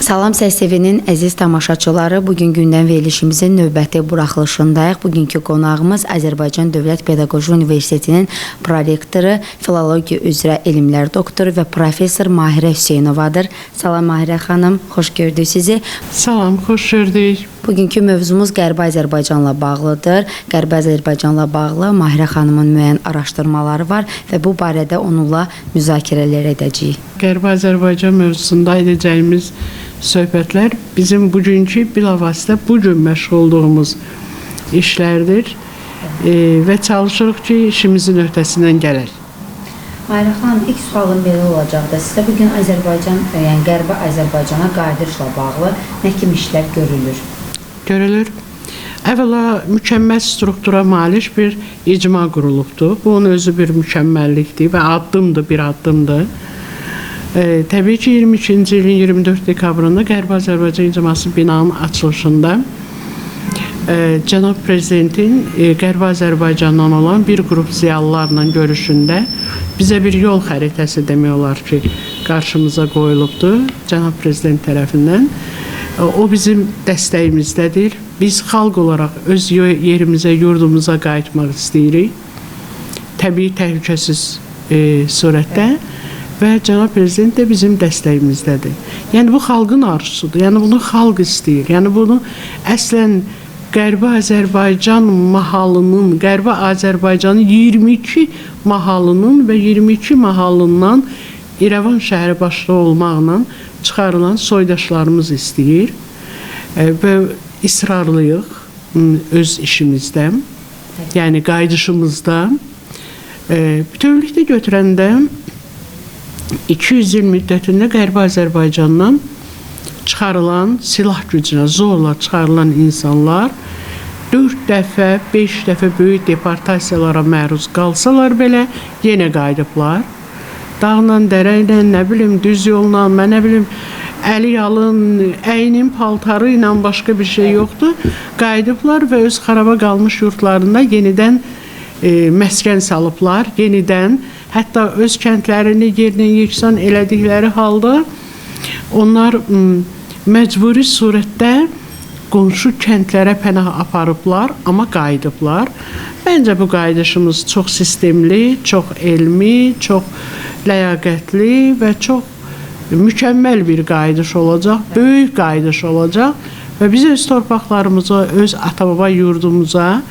Salam SSTV-nin əziz tamaşaçıları, bugün gündəm verilişimizin növbəti buraxılışındayıq. Bugünkü qonağımız Azərbaycan Dövlət Pedaqoji Universitetinin prorektoru, filologiya üzrə elmlər doktoru və professor Mahirə Hüseynovadır. Salam Mahirə xanım, xoş gördük sizi. Salam, xoş gördük. Bugünkü mövzumuz Qərbi Azərbaycanla bağlıdır. Qərbi Azərbaycanla bağlı Mahirə xanımın müəyyən araşdırmaları var və bu barədə onunla müzakirələr edəcəyik. Qərbi Azərbaycan mövzusunda edəcəyimiz söhbətlər bizim bugünkü bilavasitə bugün məşğul olduğumuz işlərdir və çalışırıq ki, işimizin öhdəsindən gələk. Mahirə xanım, ilk sualım belə olacaqdır. Sizdə bugün Azərbaycan, yəni Qərbi Azərbaycana qayıdışla bağlı nə kimi işlər görülür? Əvvəla mükəmməl struktura malik bir icma qurulubdur. Bu onun özü bir mükəmməllikdir və bir addımdır. Təbii ki, 22-ci ilin 24 dekabrında Qərbi Azərbaycan icması binanın açılışında Cənab Prezidentin Qərbi Azərbaycandan olan bir qrup ziyalılarla görüşündə bizə bir yol xəritəsi demək olar ki, qarşımıza qoyulubdur Cənab Prezident tərəfindən. O bizim dəstəyimizdədir. Biz xalq olaraq öz yerimizə, yurdumuza qayıtmaq istəyirik. Təbii, təhlükəsiz surətdə və Cənab Prezident də bizim dəstəyimizdədir. Yəni, bu xalqın arzusudur. Yəni, bunu xalq istəyir. Yəni, bunu əslən Qərbi Azərbaycan mahalının, Qərbi Azərbaycanın 22 mahalının və 22 mahalından İrəvan şəhəri başda olmaqla çıxarılan soydaşlarımız istəyir və israrlıyıq öz işimizdə, yəni qayıdışımızda. Bütövlükdə götürəndə 200 il müddətində Qərbi Azərbaycandan çıxarılan, silah gücünə zorla çıxarılan insanlar 4 dəfə, 5 dəfə böyük deportasiyalara məruz qalsalar belə yenə qayıdıblar. Dağla, dərəylə, nə bilim, düz yolla, nə bilim, əli yalın, əynin paltarı ilə başqa bir şey yoxdur. Qayıdıblar və öz xaraba qalmış yurtlarında yenidən məskən salıblar, yenidən, hətta öz kəndlərini yerinə yeksan elədikləri halda onlar məcburi surətdə qonşu kəndlərə pənah aparıblar, amma qayıdıblar. Məncə bu qayıdışımız çox sistemli, çox elmi, çox ləyaqətli və çox mükəmməl bir qayıdış olacaq, böyük qayıdış olacaq və biz öz torpaqlarımıza, öz ata-baba yurdumuza,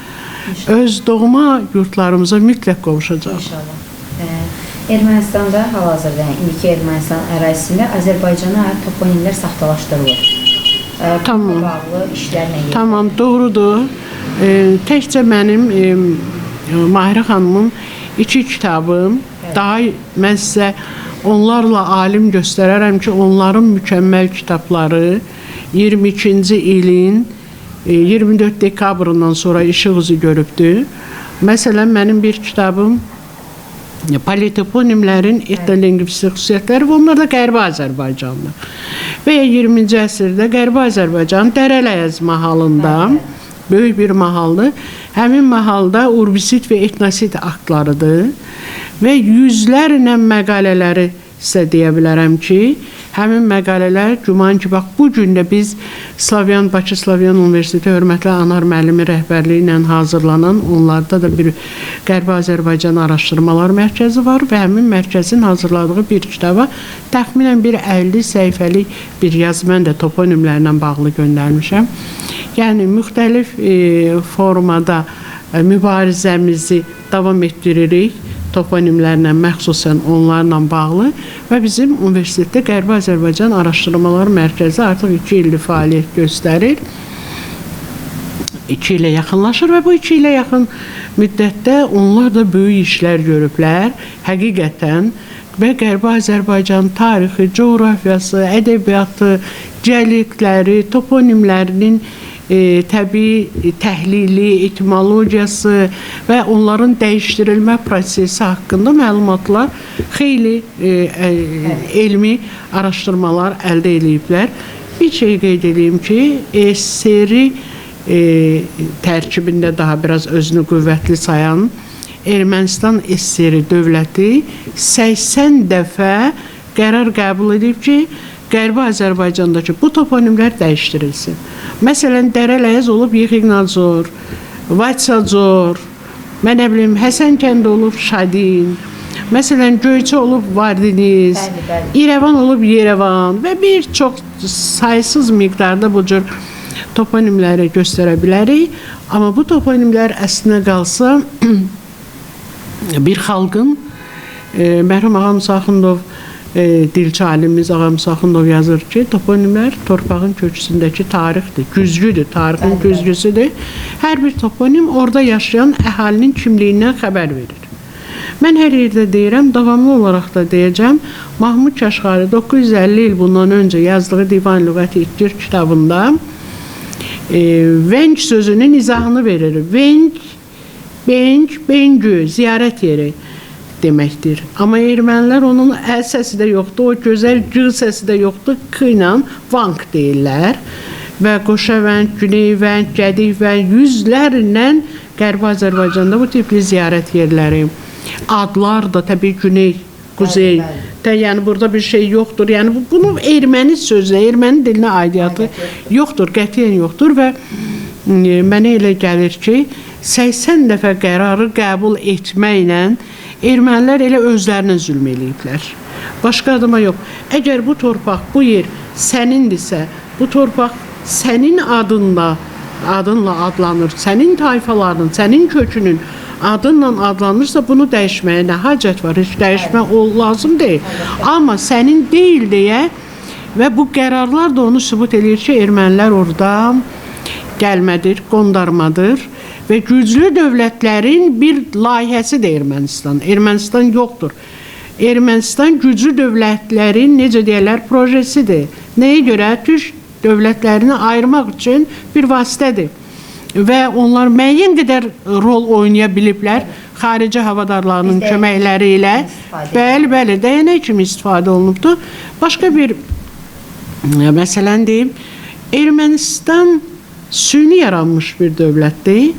öz doğma yurtlarımıza mütləq qovuşacaq. İnşallah. Ermənistanda hal-hazırda, indiki Ermənistan ərazisində Azərbaycana aid toponimlər saxtalaşdırılır. Tamam. Bağlı işlərlə yerilir. Tamam, doğrudur. Təkcə mənim Mahirə xanımın 2 kitabım, daha mən sizə onlarla alim göstərərəm ki, onların mükəmməl kitabları 22-ci ilin 24 dekabrından sonra işıq üzü görübdür. Məsələn, mənim bir kitabım politoponimlərin etnolingvistik xüsusiyyətləri və onlar da Qərbi Azərbaycandır. Və 20-ci əsrdə Qərbi Azərbaycan Dərələyəz mahalında, böyük bir mahaldır. Həmin mahalda urbisit və etnosit aktlarıdır və yüzlərlə məqalələri sizə deyə bilərəm ki, həmin məqalələr güman ki, bax, bu gün də biz Bakı Slavyan Universiteti hörmətli Anar müəllimi rəhbərliyi ilə hazırlanan, onlarda da bir Qərbi Azərbaycan Araşdırmalar Mərkəzi var və həmin mərkəzin hazırladığı bir kitaba təxminən bir 50 səhifəlik bir yazı mən də toponimlərlə bağlı göndərmişəm. Yəni, müxtəlif formada mübarizəmizi davam etdiririk, toponimlərlə, məxsusən onlarla bağlı və bizim universitetdə Qərbi Azərbaycan Araşdırmalar Mərkəzi artıq 2 illik fəaliyyət göstərir. 2 ilə yaxınlaşır və bu 2 ilə yaxın müddətdə onlar da böyük işlər görüblər, həqiqətən və Qərbi Azərbaycan tarixi, coğrafiyası, ədəbiyyatı, dialektləri, toponimlərinin təbii təhlili, etimologiyası və onların dəyişdirilmə prosesi haqqında məlumatlar, xeyli elmi araşdırmalar əldə ediblər. Bir şey qeyd edeyim ki, SSR tərkibində daha biraz özünü qüvvətli sayan Ermənistan SSR dövləti 80 dəfə qərar qəbul edib ki, Qərbi Azərbaycandakı bu toponimlər dəyişdirilsin. Məsələn, Dərələyəz olub Yexiqnazor, Vaçsacor, mən nə bilim, Həsənkənd olub Şadin, məsələn, Göyçə olub Vardiniz, İrəvan olub Yerevan və bir çox sayısız miqdarda bu cür toponimləri göstərə bilərik. Amma bu toponimlər əslində qalsa bir xalqın, mərhum Ağa Musa Axundov, dilçi alimimiz Ağa Musa Axundov yazır ki, toponimlər torpağın köküsündəki tarixdir, güzgüdür, tarixin güzgüsüdür. Hər bir toponim orada yaşayan əhalinin kimliyindən xəbər verir. Mən hər yerdə deyirəm, davamlı olaraq da deyəcəm, Mahmud Kaşğari 950 il bundan öncə yazdığı Divan Lüğəti İttir kitabında Venc sözünün izahını verir. Venc, benc, bencü, ziyarət yeri deməkdir. Amma ermənilər onun əl səsi də yoxdur, o gözəl c səsi də yoxdur, k ilə vank deyirlər. Və Qoşavənd, Güneyvənd, Gədikvənd, yüzlərlə Qərbi Azərbaycanda bu tipli ziyarət yerləri. Adlar da təbii Güney, Quzey. Yəni burada bir şey yoxdur. Yəni bunu erməni sözlə, erməni dilinə aidiyyatı yoxdur, qətiyyən yoxdur və mənə elə gəlir ki, 80 dəfə qərarı qəbul etməklə ermənilər elə özlərinə zülm eləyiblər. Başqa adama yox. Əgər bu torpaq, bu yer sənindirsə, bu torpaq sənin adınla adlanır, sənin tayfalarının, sənin kökünün adınla adlanırsa, bunu dəyişməyə nə hacət var? Heç dəyişmək lazım deyil. Amma sənin deyil deyə və bu qərarlar da onu sübut edir ki, ermənilər orada gəlmədir, qondarmadır və güclü dövlətlərin bir layihəsidir Ermənistan. Ermənistan yoxdur. Ermənistan güclü dövlətlərin, necə deyərlər, projesidir. Nəyə görə? Türk dövlətlərini ayırmaq üçün bir vasitədir. Və onlar müəyyən qədər rol oynaya biliblər xarici havadarlarının köməkləri ilə. Bəli, dəyənək kimi istifadə olunubdur. Başqa bir məsələn deyim, Ermənistan süni yaranmış bir dövlətdir.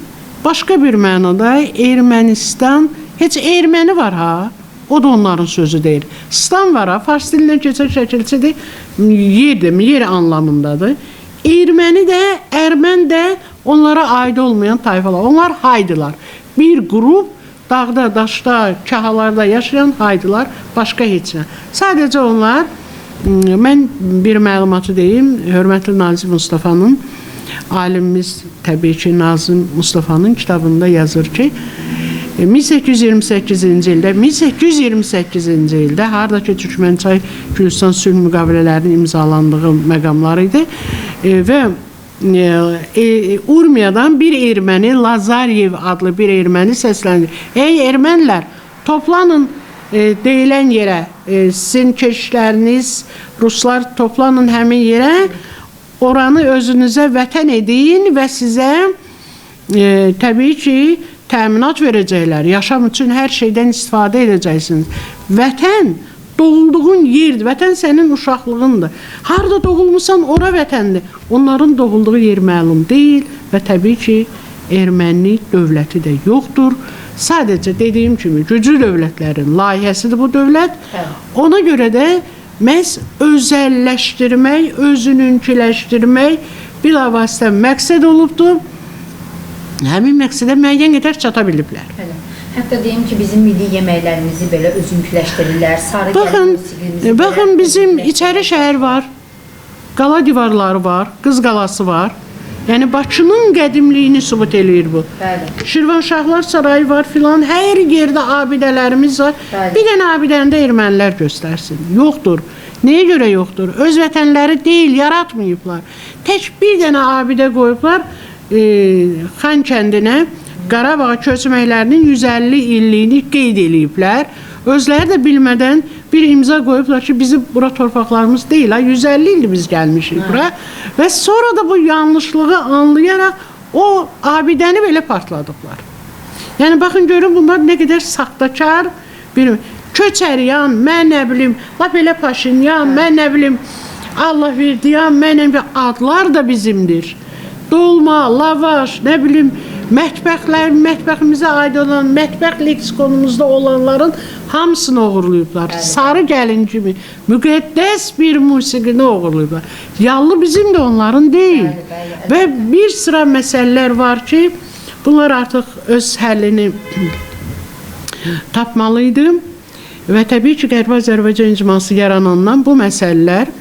Başqa bir mənada Ermənistan, heç erməni var ha, o da onların sözü deyil. Stan var ha, fars dilindən keçən şəkilçidir, yer anlamındadır. Erməni də, ərmən də onlara aid olmayan tayfalar, onlar haydılar. Bir qrup dağda, daşda, kahalarda yaşayan haydılar, başqa heç nə. Sadəcə onlar, mən bir məlumatı deyim, hörmətli Nazim Mustafa'nın, alimimiz təbii ki, Nazim Mustafa'nın kitabında yazır ki, 1828-ci ildə haradakı Türkmənçay Gülüstan sülh müqavilələrinin imzalandığı məqamlar idi və Urmiyadan bir erməni, Lazaryev adlı bir erməni səsləndir. Ey ermənilər, toplanın deyilən yerə, sizin keşişləriniz, ruslar toplanın həmin yerə, oranı özünüzə vətən edin və sizə təbii ki, təminat verəcəklər. Yaşam üçün hər şeydən istifadə edəcəksiniz. Vətən doğulduğun yerdir. Vətən sənin uşaqlığındır. Harada doğulmuşsan, ora vətəndir. Onların doğulduğu yer məlum deyil və təbii ki, erməni dövləti də yoxdur. Sadəcə dediyim kimi, güclü dövlətlərin layihəsidir bu dövlət. Ona görə də məhz özəlləşdirmək, özününkiləşdirmək bilavasitə məqsəd olubdur. Həmin məqsədə müəyyən qədər çata biliblər. Hətta deyim ki, bizim milli yeməklərimizi belə özünkiləşdirirlər. Baxın, bizim içəri şəhər var, qala divarları var, Qız qalası var. Yəni, Bakının qədimliyini sübut eləyir bu. Şirvanşahlar sarayı var filan, hər yerdə abidələrimiz var. Bir dənə abidəndə ermənilər göstərsin. Yoxdur. Nəyə görə yoxdur? Öz vətənləri deyil, yaratmayıblar. Tək bir dənə abidə qoyublar, Xan kəndinə Qarabağ köçməklərinin 150 illiyini qeyd eləyiblər. Özləri də bilmədən bir imza qoyublar ki, bizim bura torpaqlarımız deyil, 150 ildir biz gəlmişik bura. Və sonra da bu yanlışlığı anlayaraq o abidəni belə partladıblar. Yəni, baxın, görün bunlar nə qədər saxtakar bir Köçəryan, mən nə bilim, lap elə Paşinyan, mən nə bilim, Allah verdiyan, mən nə bilim, adlar da bizimdir. Dolma, lavaş, nə bilim, mətbəximizə aid olan, mətbəx leksikonumuzda olanların hamısını oğurlayıblar. Sarı gəlin kimi müqəddəs bir musiqini oğurlayıblar. Yallı bizim də onların deyil. Və bir sıra məsələlər var ki, bunlar artıq öz həllini tapmalıydı. Və təbii ki, Qərbi Azərbaycan icması yaranandan bu məsələlər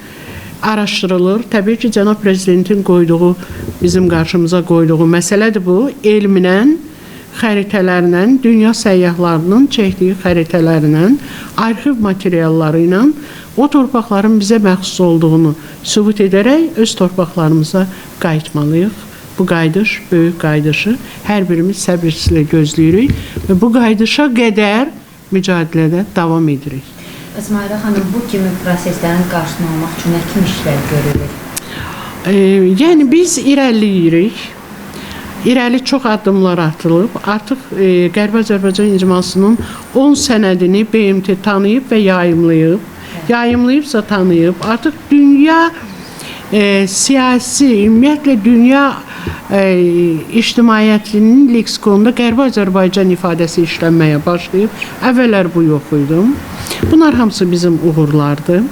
araşdırılır. Təbii ki, cənab prezidentin qoyduğu, bizim qarşımıza qoyduğu məsələdir bu. Elminlə, xəritələrlə, dünya səyyahlarının çəkdiyi xəritələrlə, arxiv materialları ilə o torpaqların bizə məxsus olduğunu sübut edərək öz torpaqlarımıza qayıtmalıyıq. Bu qayıdış, böyük qayıdışı hər birimiz səbirsizlə gözləyirik və bu qayıdışa qədər mücadilədə davam edirik. Əsmaira xanım, bu kimi proseslərin qarşısını almaq üçün nə kimi işlər görülür? Yəni biz irəliləyirik. İrəli çox addımlar atılıb. Artıq Qərbi Azərbaycan icmasının 10 sənədini BMT tanıyıb və yayımlayıb. Yayımlayıbsa tanıyıb. Artıq dünya siyasi, ümumiyyətlə dünya ictimaiyyətinin leksikonunda Qərbi Azərbaycan ifadəsi işlənməyə başlayıb. Əvvəllər bu yox idi. Bunlar hamısı bizim uğurlardır.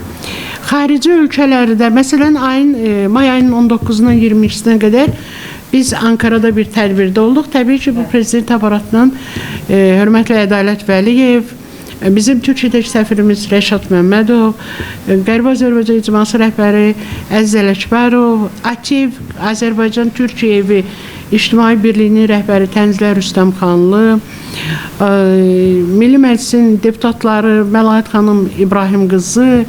Xarici ölkələrdə, məsələn, may ayının 19-dan 22-sinə qədər biz Ankarada bir tədbirdə olduq. Təbii ki, bu prezident aparatından hörmətli Ədalət Vəliyev, bizim Türkiyədəki səfirimiz Rəşad Məmmədov, Qərbi Azərbaycan icması rəhbəri Əziz Ələkbərov, ATİV, Azərbaycan-Türkiyə evi İctimai Birliyinin rəhbəri Tənzilə Rüstəmxanlı, Milli Məclisin deputatları Məlahət xanım İbrahim qızı,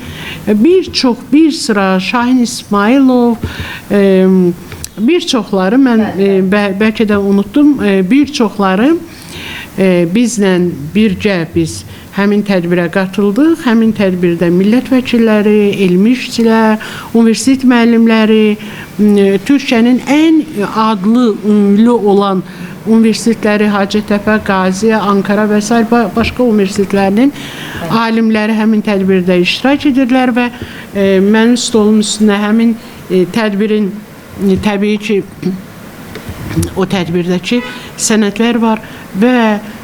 bir sıra Şahin İsmailov, bir çoxları, mən bəlkə də unutdum, bir çoxları bizlə birgə biz həmin tədbirə qatıldıq. Həmin tədbirdə millət vəkilləri, elmi işçilər, universitet müəllimləri, Türkiyənin ən adlı, ünlü olan universitetləri, Hacettepe, Qazi, Ankara və s. başqa universitetlərinin alimləri həmin tədbirdə iştirak edirlər və mənim stolum üstünə həmin tədbirin təbii ki, o tədbirdəki sənədlər var və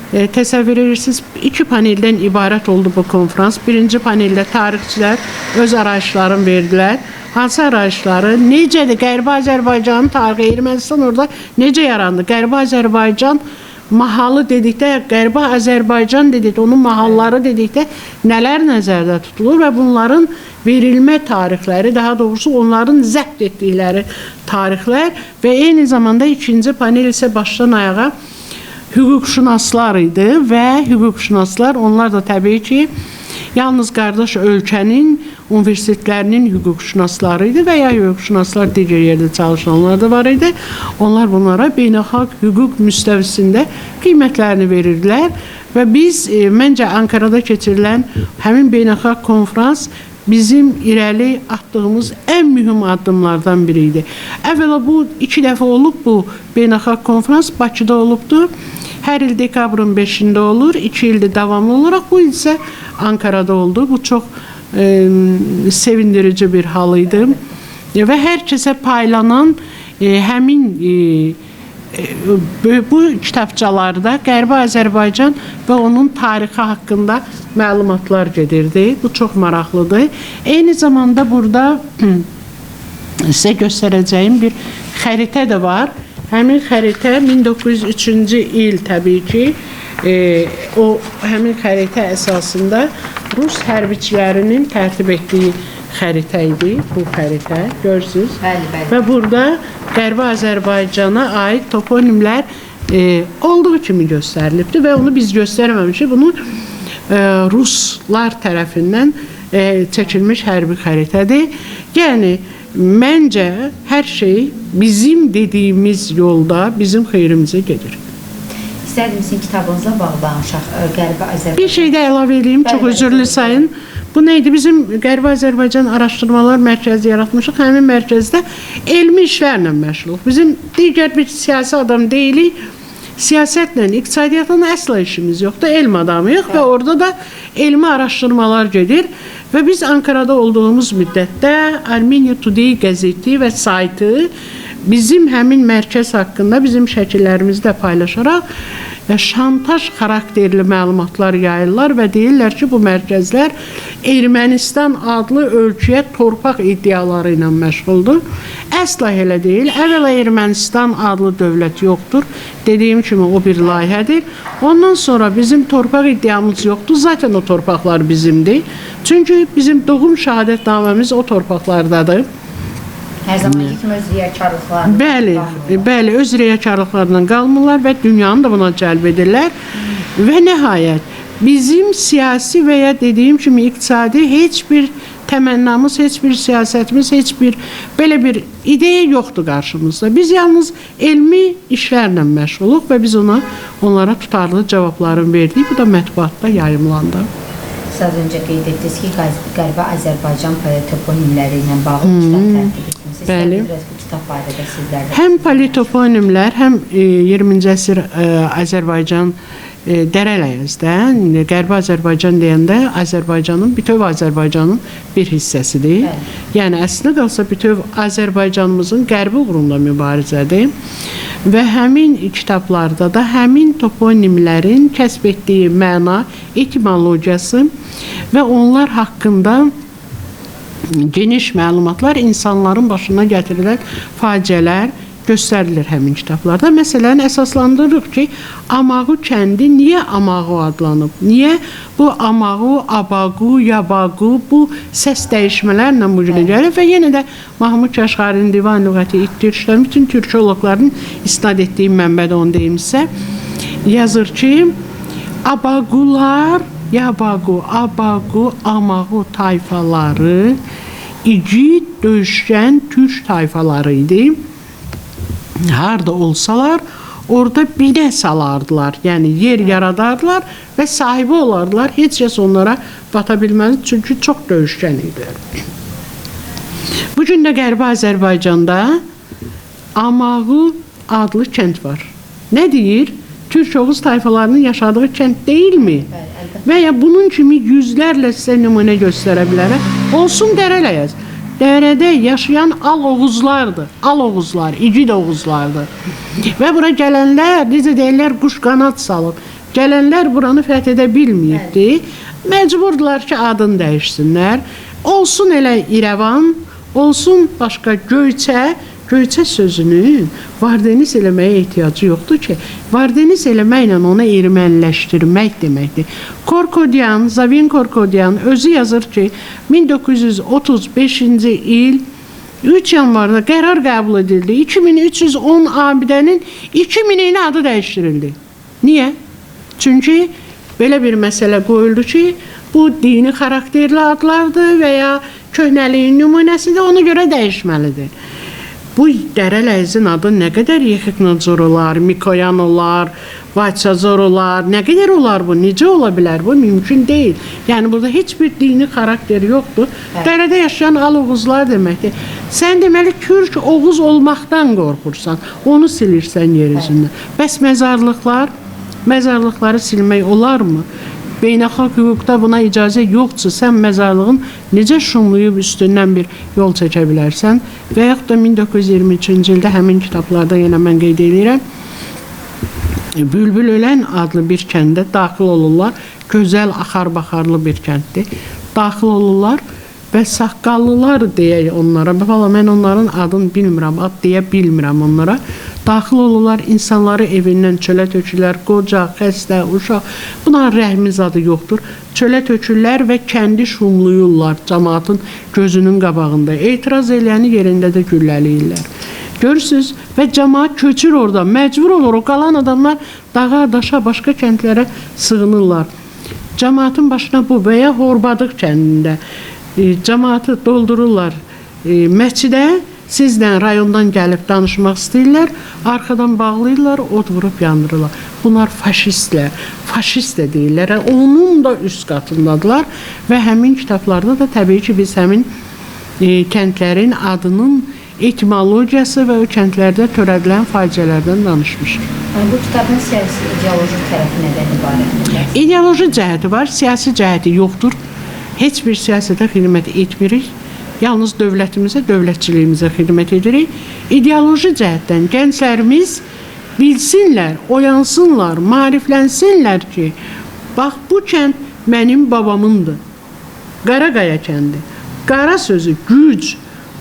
təsəvvür edirsiniz, 2 paneldən ibarət oldu bu konferans. Birinci paneldə tarixçilər öz arayışlarını verdilər. Hansı arayışları? Necədir? Qərbi Azərbaycanın tarixi, Ermənistan orada necə yarandı? Qərbi Azərbaycan mahalı dedikdə, Qərbi Azərbaycan dedikdə, onun mahalları dedikdə nələr nəzərdə tutulur və bunların verilmə tarixləri, daha doğrusu onların zəbt etdikləri tarixlər və eyni zamanda ikinci panel isə başdan ayağa hüquqşünaslar idi və hüquqşünaslar, onlar da təbii ki, yalnız qardaş ölkənin universitetlərinin hüquqşünasları idi və ya hüquqşünaslar digər yerdə çalışanlar da var idi. Onlar bunlara beynəlxalq hüquq müstəvisində qiymətlərini verirdilər və biz, məncə Ankarada keçirilən həmin beynəlxalq konferans bizim irəli atdığımız ən mühüm addımlardan biri idi. Əvvəla bu 2 dəfə olub bu beynəlxalq konferans, Bakıda olubdur. Hər il dekabrın 5-də olur, 2 ildir davamlı olaraq, bu il isə Ankarada oldu. Bu çox sevindirici bir hal idi və hər kəsə paylanan həmin bu kitabçalarda Qərbi Azərbaycan və onun tarixi haqqında məlumatlar gedirdi. Bu çox maraqlıdır. Eyni zamanda burada sizə göstərəcəyim bir xəritə də var. Həmin xəritə 1903-cü il təbii ki, o həmin xəritə əsasında Rus hərbiçilərinin tərtib etdiyi xəritə idi. Bu xəritə, görürsünüz. Və burada Qərbi Azərbaycana aid toponimlər olduğu kimi göstərilibdir və onu biz göstərməmişik. Bunu Ruslar tərəfindən çəkilmiş hərbi xəritədir. Yəni, məncə hər şey bizim dediyimiz yolda bizim xeyrimizə gedir. İstərdim sizin kitabınızla bağlı danışaq, Qərbi Azərbaycan. Bir şey də əlavə edeyim, çox özürlü sayın. Bu neydi? Bizim Qərbi Azərbaycan Araşdırmalar Mərkəzi yaratmışıq. Həmin mərkəzdə elmi işlərlə məşğuluq. Bizim digər bir siyasi adam deyilik, siyasətlə, iqtisadiyyatla əsla işimiz yoxdur, elm adamıyıq və orada da elmi araşdırmalar gedir. Və biz Ankarada olduğumuz müddətdə Armenia Today qəzeti və saytı bizim həmin mərkəz haqqında bizim şəkillərimizi də paylaşaraq şantaj xarakterli məlumatlar yayırlar və deyirlər ki, bu mərkəzlər Ermənistan adlı ölkəyə torpaq iddiaları ilə məşğuldur. Əsla elə deyil. Əvvəla Ermənistan adlı dövlət yoxdur. Dediyim kimi o bir layihədir. Ondan sonra bizim torpaq iddiamız yoxdur. Zaten o torpaqlar bizimdir. Çünki bizim doğum şəhadətnaməmiz o torpaqlardadır. Hər zamanki kimi öz riyakarlıqlarını Bəli, öz riyakarlıqlarından qalmırlar və dünyanı da buna cəlb edirlər. Və nəhayət, bizim siyasi və ya dediyim kimi iqtisadi heç bir təmənnamız, heç bir siyasətimiz, heç bir belə bir ideya yoxdur qarşımızda. Biz yalnız elmi işlərlə məşğuluq və biz onlara tutarlı cavabların verdik. Bu da mətbuatda yayımlandı. Siz az öncə qeyd etdiniz ki, Qərbi Azərbaycan politoponimləri ilə bağlı kitab tərtib etdiniz. Bəli. Bu kitab barədə sizlərdə. Həm politoponimlər, həm 20-ci əsr Azərbaycan Dərələyəzdə, Qərbi Azərbaycan deyəndə Azərbaycanın, bütöv Azərbaycanın bir hissəsidir. Yəni, əslində qalsa bütöv Azərbaycanımızın qərbi uğrunda mübarizədir. Və həmin kitablarda da həmin toponimlərin kəsb etdiyi məna, etimologiyası və onlar haqqında geniş məlumatlar, insanların başına gətirilən faciələr göstərilir həmin kitablarda. Məsələn, əsaslandırırıq ki, Amağı kəndi niyə Amağı adlanıb? Niyə bu Amağı, Abaqu, Yabaqu bu səs dəyişmələrlə bu günə gəlir və yenə də Mahmud Kəşğarinin Divan lüğəti ittirişlər, bütün türkoloqların istinad etdiyi mənbədə onu deyimsə, yazır ki, Abaqular, Yabaqu, Abaqu, Amağı tayfaları igid döyüşkən türk tayfaları idi. Harda olsalar, orada binə salardılar, yəni yer yaradardılar və sahibi olardılar. Heç kəs onlara bata bilməzdi, çünki çox döyüşkən idilər. Bugün də Qərbi Azərbaycanda Amağı adlı kənd var. Nə deyir? Türk Oğuz tayfalarının yaşadığı kənd deyilmi? Və ya bunun kimi yüzlərlə sizə nümunə göstərə bilərəm. Olsun Dərələyəz. Dərədə yaşayan Al Oğuzlardır. Al Oğuzlar, igid Oğuzlardır. Və bura gələnlər, necə deyirlər, quş qanat salıb. Gələnlər buranı fəth edə bilməyibdi. Məcburdular ki, adını dəyişsinlər. Olsun elə İrəvan, olsun başqa Göyçə. Göyçə sözünün vardeniz eləməyə ehtiyacı yoxdur ki, vardeniz eləməklə onu erməniləşdirmək deməkdir. Korkodyan, Zavin Korkodyan özü yazır ki, 1935-ci il 3 yanvarda qərar qəbul edildi. 2310 abidənin 2000-in adı dəyişdirildi. Niyə? Çünki belə bir məsələ qoyuldu ki, bu dini xarakterli adlardır və ya köhnəliyin nümunəsidir, ona görə dəyişməlidir. Bu Dərələyəzin adı nə qədər Yexiknadzor olar, Mikoyan olar, Vaçazor olar, nə qədər olar bu, necə ola bilər bu, mümkün deyil. Yəni, burada heç bir dini xarakteri yoxdur. Dərədə yaşayan Al Oğuzlar deməkdir. Sən deməli, Türk Oğuz olmaqdan qorxursan, onu silirsən yer üzündən. Bəs məzarlıqları silmək olarmı? Beynəlxalq hüquqda buna icazə yoxdursa, sən məzarlığın necə şumlayıb üstündən bir yol çəkə bilərsən? Və yaxud da 1923-cü ildə həmin kitablarda yenə mən qeyd edirəm, Bülbül Ölən adlı bir kəndə daxil olurlar. Gözəl, axar-baxarlı bir kənddir. Daxil olurlar və saqqallılar deyək onlara. Valla mən onların adını bilmirəm, ad deyə bilmirəm onlara. Daxil olurlar, insanları evindən çölə tökürlər, qoca, xəstə, uşaq. Buna rəhmiz adı yoxdur. Çölə tökürlər və kəndi şumluyurlar cəmaatın gözünün qabağında. Etiraz eləyəni yerində də gülləliyirlər. Görürsünüz və cəmaat köçür orada, məcbur olur. O qalan adamlar dağa, daşa, başqa kəndlərə sığınırlar. Cəmaatın başına bu və ya Horbadıq kəndində cəmaatı doldururlar məscidə, sizlə rayondan gəlib danışmaq istəyirlər, arxadan bağlayırlar, od vurub yandırırlar. Bunlar faşistlər, faşist də deyirlər, onun da üst qatındadılar və həmin kitablarda da təbii ki, biz həmin kəndlərin adının etimologiyası və o kəndlərdə törədilən faciələrdən danışmışıq. Bu kitabın siyasi ideoloji tərəfi nədən ibarətdir? İdeoloji cəhəti var, siyasi cəhəti yoxdur. Heç bir siyasətə xidmət etmirik. yalnız dövlətimizə, dövlətçiliyimizə xidmət edirik. İdeoloji cəhətdən gənclərimiz bilsinlər, oyansınlar, maariflənsinlər ki, bax bu kənd mənim babamındır. Qaraqaya kəndi. Qara sözü güc,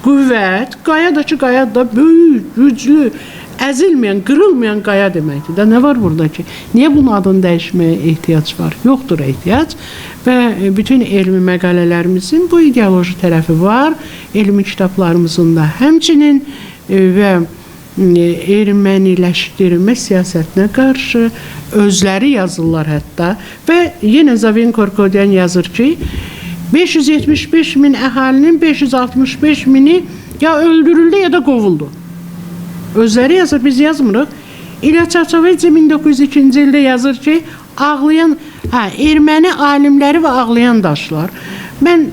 qüvvət, qaya da ki, qaya da böyük, güclü, əzilməyən, qırılmayan qaya deməkdir. Da nə var burada ki? Niyə bunun adını dəyişməyə ehtiyac var? Yoxdur ehtiyac və bütün elmi məqalələrimizin bu ideoloji tərəfi var. Elmi kitablarımızın da həmçinin və erməniləşdirmə siyasətinə qarşı özləri yazırlar hətta və yenə Zavin Korkodyan yazır ki, 575 min əhalinin 565 mini ya öldürüldü ya da qovuldu. Özləri yazır, biz yazmırıq. İlyas Çavçavadze 1902-ci ildə yazır ki, ağlayan, erməni alimləri və ağlayan daşlar. Mən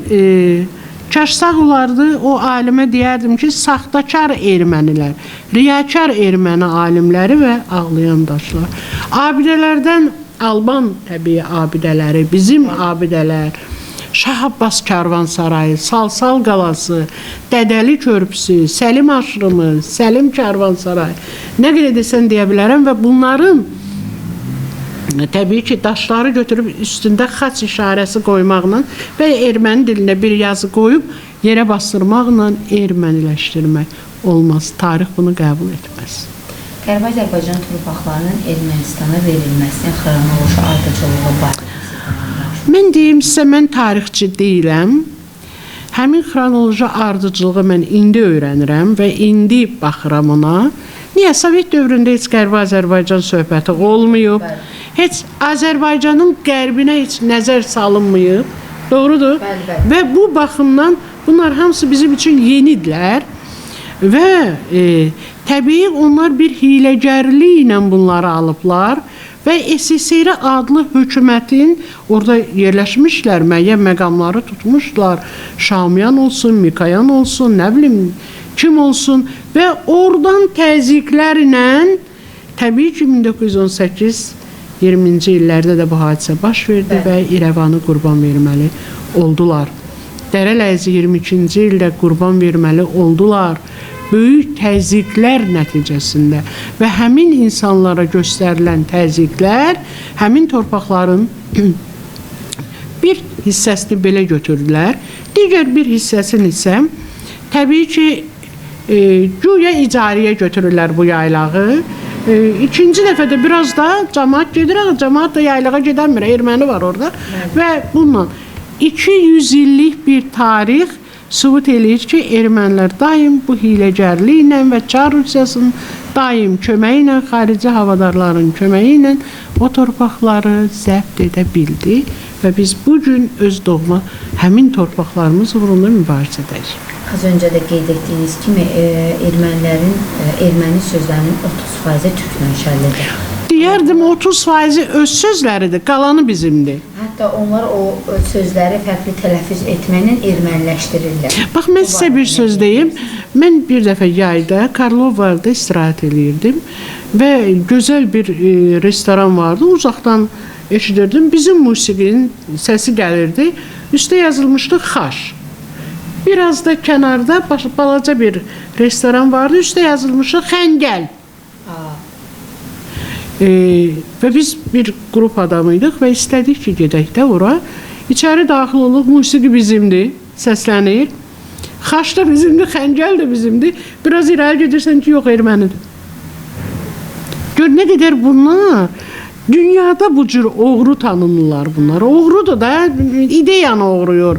kaş sağ olardı, o alimə deyərdim ki, saxtakar ermənilər, riyakar erməni alimləri və ağlayan daşlar. Abidələrdən Alban təbii abidələri, bizim abidələr, Şah Abbas Karvansarayı, Salsal qalası, Dədəli körpüsü, Səlim aşrımı, Səlim Karvansarayı, nə qədər desən deyə bilərəm və bunların təbii ki, daşları götürüb üstündə xaç işarəsi qoymaqla və erməni dilində bir yazı qoyub yerə bastırmaqla erməniləşdirmək olmaz. Tarix bunu qəbul etməz. Qərbi Azərbaycan torpaqlarının Ermənistana verilməsinin xronoloji ardıcılığı barədə. Mən deyim sizə, mən tarixçi deyiləm. Həmin xronoloji ardıcılığı mən indi öyrənirəm və indi baxıram ona. Niyə? Sovet dövründə heç Qərbi Azərbaycan söhbəti olmayıb. Heç Azərbaycanın qərbinə heç nəzər salınmayıb. Doğrudur? Və bu baxımdan bunlar hamısı bizim üçün yenidirlər. Və təbii onlar bir hiləgərliklə bunları alıblar. Və SSR adlı hökumətin orada yerləşmişlər, müəyyən məqamları tutmuşlar. Şamyan olsun, Mikayan olsun, nə bilim, kim olsun. Və oradan təzyiqlərlə, təbii ki, 1918-20-ci illərdə də bu hadisə baş verdi və İrəvanı qurban verməli oldular. Dərələyəzi 22-ci ildə qurban verməli oldular. Böyük təzyiqlər nəticəsində və həmin insanlara göstərilən təzyiqlər həmin torpaqların bir hissəsini belə götürdülər. Digər bir hissəsini isə təbii ki, güya icarəyə götürürlər bu yaylağı. İkinci dəfədə biraz da cəmaat gedir, cəmaat da yaylağa gedəmir, erməni var orada və bununla 200 illik bir tarix sübut eləyir ki, ermənilər daim bu hiləgərliklə və Çar Rusiyasının daim köməyi ilə, xarici havadarların köməyi ilə o torpaqları zəbt edə bildi və biz bugün öz doğma həmin torpaqlarımız uğrunda mübarizədəyik. Az öncə də qeyd etdiyiniz kimi erməni sözlərinin 30% türk mənşəlidir. Deyərdim 30% öz sözləridir, qalanı bizimdir. Hətta onlar o sözləri fərqli tələffüz etməklə erməniləşdirirlər. Bax, mən sizə bir söz deyim. Mən bir dəfə yayda Karlovarda istirahət edirdim və gözəl bir restoran vardı. Uzaqdan eşidirdim. Bizim musiqinin səsi gəlirdi. Üstə yazılmışdı Xaş. Biraz da kənarda balaca bir restoran vardı. Üstə yazılmışdı Xəngəl. Və biz bir qrup adamıydıq və istədik ki, gedək də ora. İçəri daxil olub, musiqi bizimdir, səslənir. Xaş da bizimdir, Xəngəl də bizimdir. Biraz irəli gedirsən ki, yox, ermənidir. Gör, nə qədər bunlar, dünyada bu cür oğru tanınırlar bunlar. Oğrudur da, ideyanı oğruyur,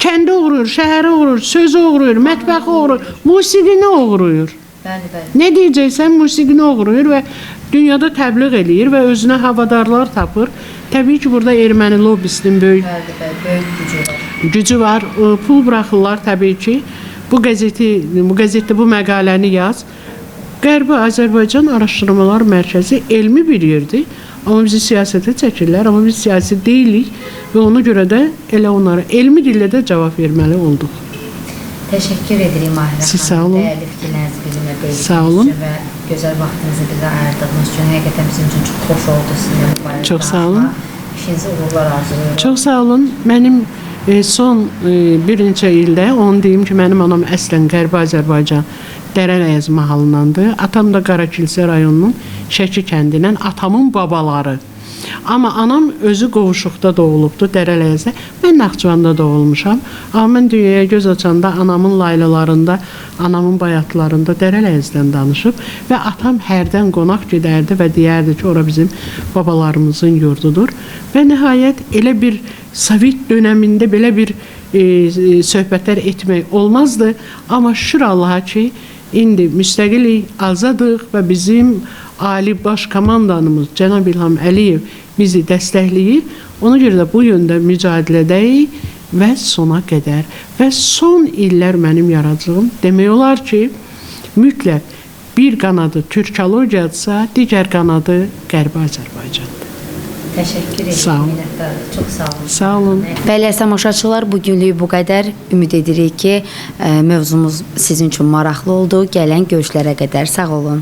kəndi oğruyur, şəhəri oğruyur, sözü oğruyur, mətbəxi oğruyur, musiqini oğruyur. Nə deyəcəksən, musiqini oğruyur və dünyada təbliğ eləyir və özünə havadarlar tapır. Təbii ki, burada erməni lobbisinin böyük gücü var. Pul buraxırlar təbii ki. Bu qəzetdə bu məqaləni yaz. Qərbi Azərbaycan Araşdırmalar Mərkəzi elmi bir yerdir. Amma bizi siyasətə çəkirlər, amma biz siyasi deyilik və ona görə də elə onlara elmi dillə də cavab verməli olduq. Təşəkkür edirik Mahirə xanım, dəyərli fikirlərinizi bizimlə bölüşdüyünüz üçün və gözəl vaxtınızı bizə ayırdığınız üçün həqiqətən bizim üçün çox xoş oldu sizinlə mübarək. Çox sağ olun. İşinizi uğurlar arzulayıram. Çox sağ olun. Mənim Son bir neçə ildə onu deyim ki, mənim anam əslən Qərbi Azərbaycan Dərələyəz mahalındandır. Atam da Qarakilsə rayonunun Şəki kəndindən, atamın babaları. Amma anam özü qovuşuqda doğulubdu, Dərələyəzdə. Mən Naxçıvanda doğulmuşam. Amma mən dünyaya göz açanda anamın laylalarında, anamın bayatlarında Dərələyəzdən danışıb və atam hərdən qonaq gedərdi və deyərdi ki, ora bizim babalarımızın yurdudur. Və nəhayət elə bir Sovet dönəmində belə bir söhbətlər etmək olmazdı. Amma şükür Allaha ki, indi müstəqilik, azadıq və bizim Ali Baş Komandanımız Cənab İlham Əliyev bizi dəstəkləyir. Ona görə də bu yöndə mücadilədəyik və sona qədər. Və son illər mənim yaradıcılığım demək olar ki, mütləq bir qanadı türkologiyadırsa, digər qanadı Qərbi Azərbaycandır. Təşəkkür edirəm. Sağ olun. Çox sağ olun. Sağ olun. Bəli, tamaşaçılar, bugünlük bu qədər. Ümid edirik ki, mövzumuz sizin üçün maraqlı oldu. Gələn görüşlərə qədər sağ olun.